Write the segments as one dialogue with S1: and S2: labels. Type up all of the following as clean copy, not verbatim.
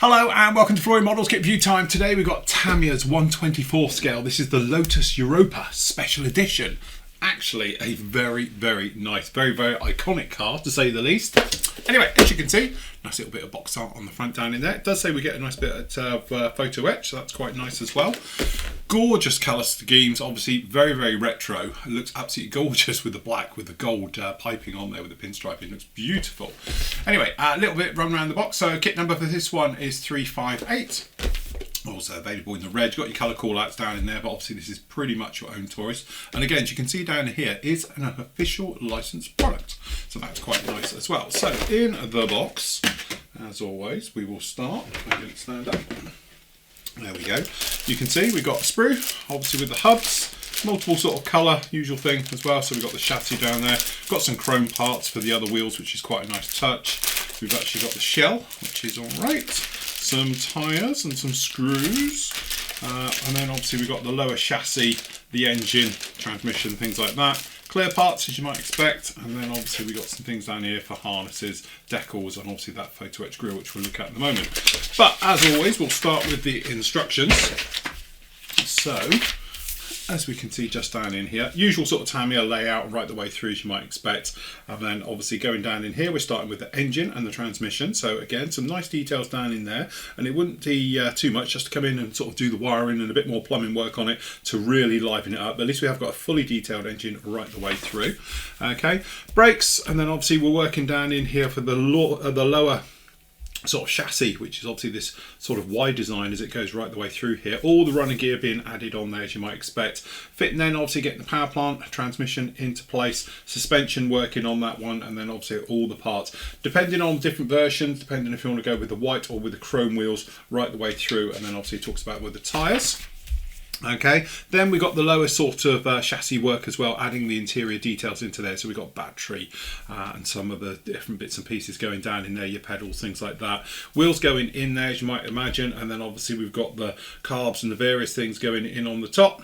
S1: Hello and welcome to Flooring Models Kit View Time. Today we've got Tamiya's 1/24 scale. This is the Lotus Europa Special Edition. Actually a very, very nice, very, very iconic car to say the least. Anyway, as you can see, nice little bit of box art on the front down in there. It does say we get a nice bit of photo etch, so that's quite nice as well. Gorgeous colour schemes, obviously very, very retro. It looks absolutely gorgeous with the black, with the gold piping on there with the pinstriping. It looks beautiful. Anyway, a little bit run around the box. So kit number for this one is 358. Also available in the red. You've got your colour call-outs down in there, but obviously this is pretty much your own choice. And again, as you can see down here is an official licensed product. So that's quite nice as well. So in the box, as always, we will start. I'm going to stand up. There we go. You can see we've got a sprue, obviously with the hubs, multiple sort of colour, usual thing as well. So we've got the chassis down there. Got some chrome parts for the other wheels, which is quite a nice touch. We've actually got the shell, which is all right. Some tyres and some screws. And then obviously we've got the lower chassis, the engine, transmission, things like that. Clear parts as you might expect, and then obviously we've got some things down here for harnesses, decals, and obviously that photo etch grille, which we'll look at in a moment. But as always, we'll start with the instructions. So, as we can see just down in here, usual sort of Tamiya layout right the way through as you might expect. And then obviously going down in here, we're starting with the engine and the transmission. So again, some nice details down in there, and it wouldn't be too much just to come in and sort of do the wiring and a bit more plumbing work on it to really liven it up. But at least we have got a fully detailed engine right the way through. Okay, brakes, and then obviously we're working down in here for the lower sort of chassis, which is obviously this sort of wide design as it goes right the way through here. All the running gear being added on there as you might expect. Fitting then obviously getting the power plant, transmission into place, suspension working on that one, and then obviously all the parts. Depending on different versions, depending if you want to go with the white or with the chrome wheels right the way through, and then obviously it talks about with the tyres. Okay, then we got the lower sort of chassis work as well, adding the interior details into there. So we got battery and some of the different bits and pieces going down in there, your pedals, things like that. Wheels going in there as you might imagine, and then obviously we've got the carbs and the various things going in on the top.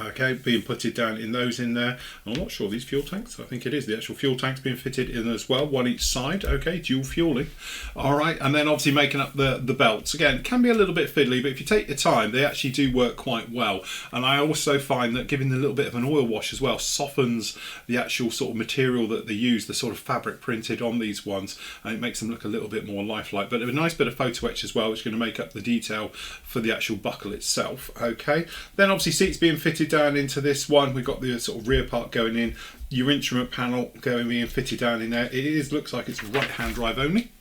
S1: Okay, being putted down in those in there. I'm not sure these fuel tanks, I think it is the actual fuel tanks being fitted in as well, one each side. Okay, dual fueling. All right, and then obviously making up the belts. Again, it can be a little bit fiddly, but if you take your time, they actually do work quite well. And I also find that giving a little bit of an oil wash as well softens the actual sort of material that they use, the sort of fabric printed on these ones, and it makes them look a little bit more lifelike. But a nice bit of photo etch as well, which is going to make up the detail for the actual buckle itself. Okay, then obviously seats being fitted down into this one. We've got the sort of rear part going in, your instrument panel being fitted down in there. It looks like it's right hand drive only.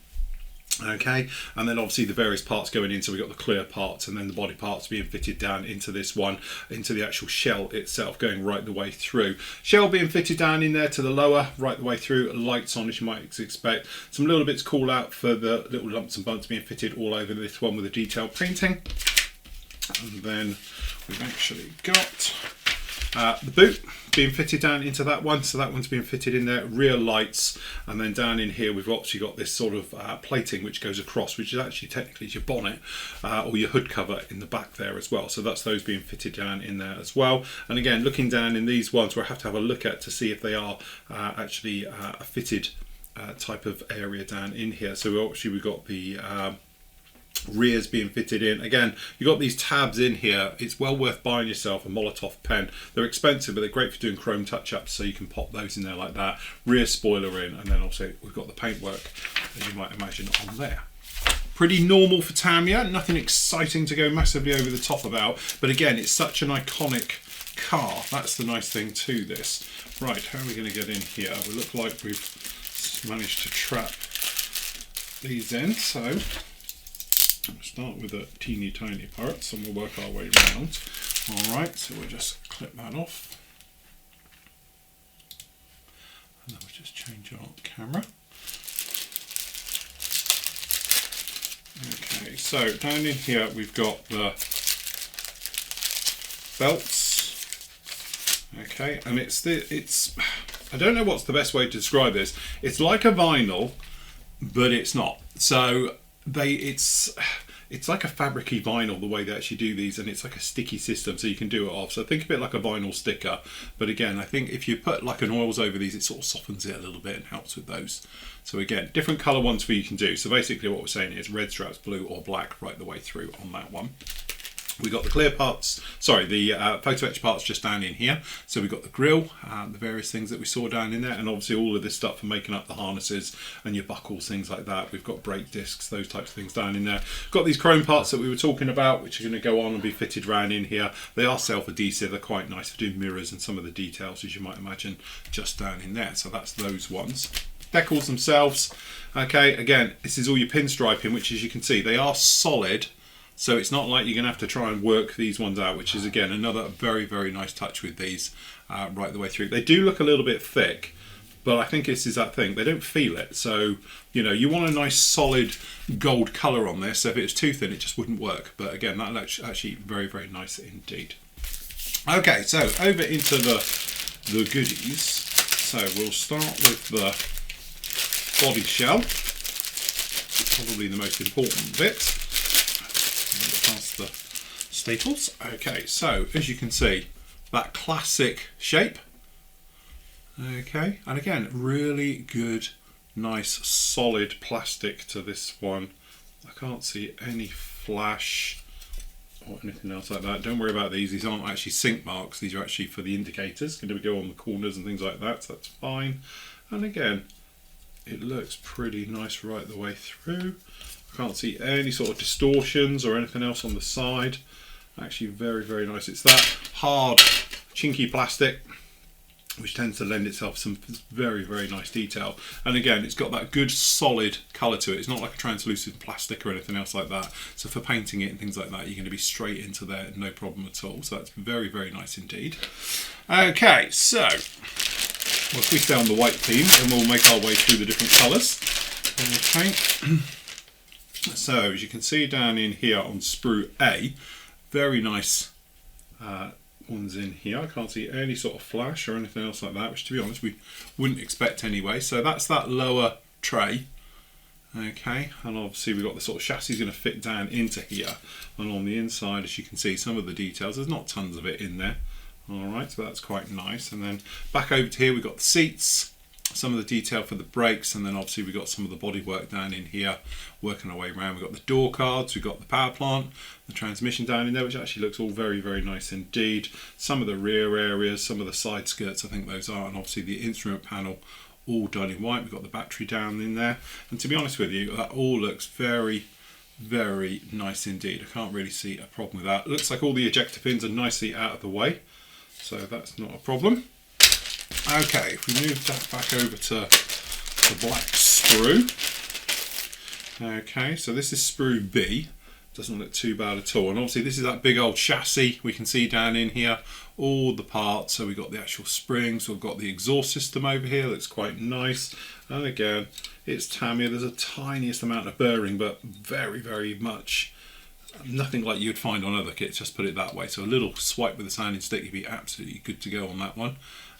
S1: Okay, and then obviously the various parts going in, so we've got the clear parts and then the body parts being fitted down into this one, into the actual shell itself, going right the way through. Shell being fitted down in there to the lower, right the way through, lights on as you might expect. Some little bits call out for the little lumps and bumps being fitted all over this one with the detailed painting. And then we've actually got the boot being fitted down into that one, so that one's being fitted in there, rear lights, and then down in here we've actually got this sort of plating which goes across, which is actually technically your bonnet or your hood cover in the back there as well. So that's those being fitted down in there as well. And again, looking down in these ones, we'll have to have a look at to see if they are actually a fitted type of area down in here. So obviously we've got the rears being fitted in. Again, you've got these tabs in here. It's well worth buying yourself a Molotov pen. They're expensive, but they're great for doing chrome touch-ups, so you can pop those in there like that. Rear spoiler in, and then also we've got the paintwork, as you might imagine, on there. Pretty normal for Tamiya, nothing exciting to go massively over the top about, but again, it's such an iconic car. That's the nice thing to this. Right, how are we going to get in here? We look like we've managed to trap these in, so we'll start with the teeny tiny parts and we'll work our way around. Alright, so we'll just clip that off. And then we'll just change our camera. Okay, so down in here we've got the belts. Okay, and it's I don't know what's the best way to describe this. It's like a vinyl, but it's not. So it's like a fabricy vinyl the way they actually do these, and it's like a sticky system so you can do it off. So think of it like a vinyl sticker, but again I think if you put like an oils over these, it sort of softens it a little bit and helps with those. So again, different colour ones for you can do. So basically what we're saying is red straps, blue or black right the way through on that one. We got the clear parts, sorry, the photo etch parts just down in here. So we've got the grill, the various things that we saw down in there, and obviously all of this stuff for making up the harnesses and your buckles, things like that. We've got brake discs, those types of things down in there. Got these chrome parts that we were talking about, which are going to go on and be fitted round in here. They are self-adhesive, they're quite nice for doing mirrors and some of the details, as you might imagine, just down in there. So that's those ones. Decals themselves, okay, again, this is all your pinstriping, which as you can see, they are solid. So it's not like you're going to have to try and work these ones out, which is again another very, very nice touch with these right the way through. They do look a little bit thick, but I think this is that thing. They don't feel it. So, you know, you want a nice solid gold colour on this. So if it was too thin, it just wouldn't work. But again, that looks actually very, very nice indeed. Okay, so over into the goodies. So we'll start with the body shell. Probably the most important bit. Past the staples. Okay, so as you can see, that classic shape. Okay, and again, really good, nice, solid plastic to this one. I can't see any flash or anything else like that. Don't worry about these. These aren't actually sink marks. These are actually for the indicators. Going to go on the corners and things like that, so that's fine. And again, it looks pretty nice right the way through. Can't see any sort of distortions or anything else on the side. Actually very, very nice. It's that hard, chinky plastic which tends to lend itself some very, very nice detail. And again, it's got that good solid colour to it. It's not like a translucent plastic or anything else like that. So for painting it and things like that, you're going to be straight into there, no problem at all. So that's very, very nice indeed. Okay, so if we stay on the white theme, then we'll make our way through the different colours. Okay. So as you can see down in here on sprue A, very nice ones in here. I can't see any sort of flash or anything else like that, which to be honest we wouldn't expect anyway. So that's that lower tray. Okay, and obviously we've got the sort of chassis going to fit down into here, and on the inside, as you can see, some of the details, there's not tons of it in there. Alright, so that's quite nice. And then back over to here we've got the seats, some of the detail for the brakes, and then obviously we've got some of the bodywork down in here, working our way around. We've got the door cards, we've got the power plant, the transmission down in there, which actually looks all very, very nice indeed. Some of the rear areas, some of the side skirts, I think those are, and obviously the instrument panel, all done in white. We've got the battery down in there, and to be honest with you, that all looks very, very nice indeed. I can't really see a problem with that. It looks like all the ejector pins are nicely out of the way, so that's not a problem. Okay, if we move that back over to the black sprue. Okay, so this is sprue B. Doesn't look too bad at all. And obviously this is that big old chassis we can see down in here. All the parts. So we've got the actual springs. We've got the exhaust system over here. Looks quite nice. And again, it's Tamiya. There's a tiniest amount of burring, but very, very much nothing like you'd find on other kits, just put it that way. So a little swipe with a sanding stick, you'd be absolutely good to go on that one.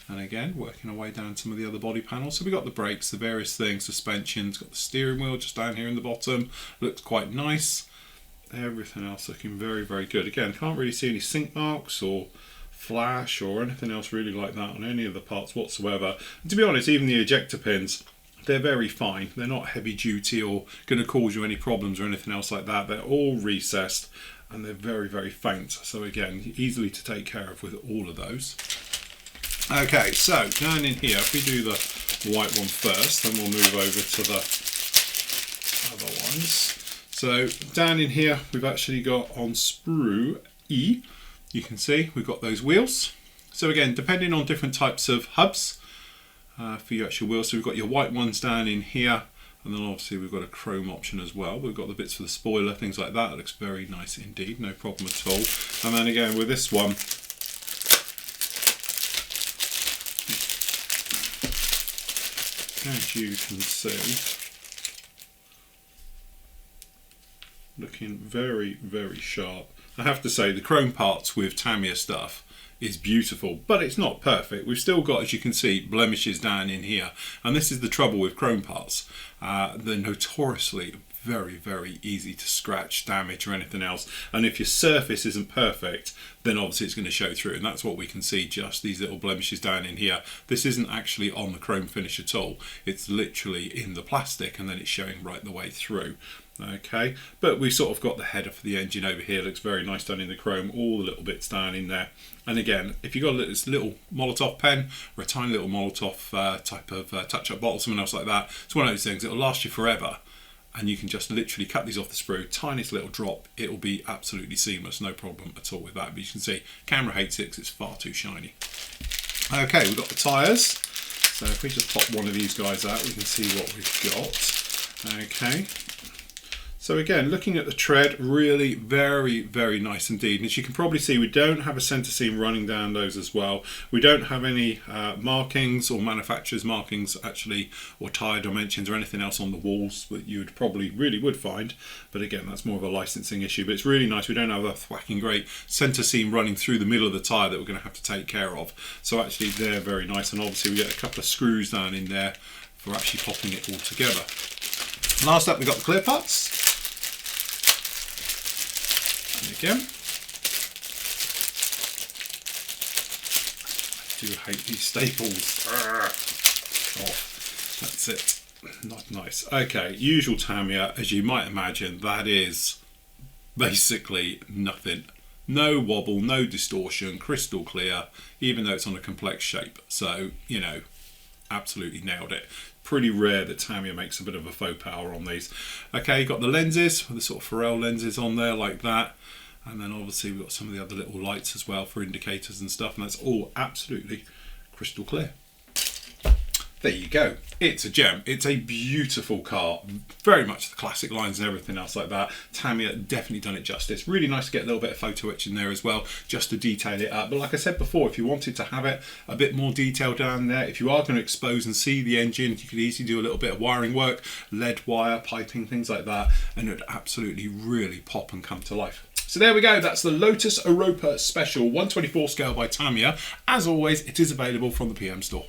S1: And again, working our way down some of the other body panels. So we've got the brakes, the various things, suspensions, got the steering wheel just down here in the bottom. Looks quite nice. Everything else looking very, very good. Again, can't really see any sink marks or flash or anything else really like that on any of the parts whatsoever. And to be honest, even the ejector pins, they're very fine. They're not heavy duty or going to cause you any problems or anything else like that. They're all recessed and they're very, very faint. So again, easily to take care of with all of those. Okay, so down in here, if we do the white one first, then we'll move over to the other ones. So down in here, we've actually got on sprue E, you can see we've got those wheels. So again, depending on different types of hubs for your actual wheels, so we've got your white ones down in here, and then obviously we've got a chrome option as well. We've got the bits for the spoiler, things like that. It looks very nice indeed, no problem at all. And then again with this one, as you can see, looking very, very sharp. I have to say the chrome parts with Tamiya stuff is beautiful, but it's not perfect. We've still got, as you can see, blemishes down in here, and this is the trouble with chrome parts. They're notoriously very, very easy to scratch, damage or anything else. And if your surface isn't perfect, then obviously it's going to show through, and that's what we can see, just these little blemishes down in here. This isn't actually on the chrome finish at all, it's literally in the plastic, and then it's showing right the way through. Okay, but we've sort of got the header for the engine over here, looks very nice done in the chrome, all the little bits down in there. And again, if you've got this little Molotov pen or a tiny little Molotov type of touch-up bottle, something else like that, it's one of those things, it'll last you forever. And you can just literally cut these off the sprue, tiniest little drop, it will be absolutely seamless, no problem at all with that. But you can see, camera hates it because it's far too shiny. Okay, we've got the tyres. So if we just pop one of these guys out, we can see what we've got. Okay. So again, looking at the tread, really very, very nice indeed. And as you can probably see, we don't have a centre seam running down those as well. We don't have any markings or manufacturer's markings actually, or tyre dimensions or anything else on the walls that you would probably really would find. But again, that's more of a licensing issue. But it's really nice. We don't have a thwacking great centre seam running through the middle of the tyre that we're going to have to take care of. So actually they're very nice. And obviously we get a couple of screws down in there for actually popping it all together. Last up, we've got the clear parts. And again, I do hate these staples. Oh, that's it. Not nice. Okay, usual Tamiya, as you might imagine, that is basically nothing. No wobble, no distortion, crystal clear, even though it's on a complex shape. So, you know, absolutely nailed it. Pretty rare that Tamiya makes a bit of a faux power on these. Okay, you've got the lenses, the sort of Pharrell lenses on there like that. And then obviously we've got some of the other little lights as well for indicators and stuff. And that's all absolutely crystal clear. There you go. It's a gem. It's a beautiful car. Very much the classic lines and everything else like that. Tamiya definitely done it justice. Really nice to get a little bit of photo etch in there as well, just to detail it up. But like I said before, if you wanted to have it a bit more detail down there, if you are going to expose and see the engine, you could easily do a little bit of wiring work, lead wire, piping, things like that, and it would absolutely really pop and come to life. So there we go, that's the Lotus Europa Special 124 scale by Tamiya. As always, it is available from the PM store.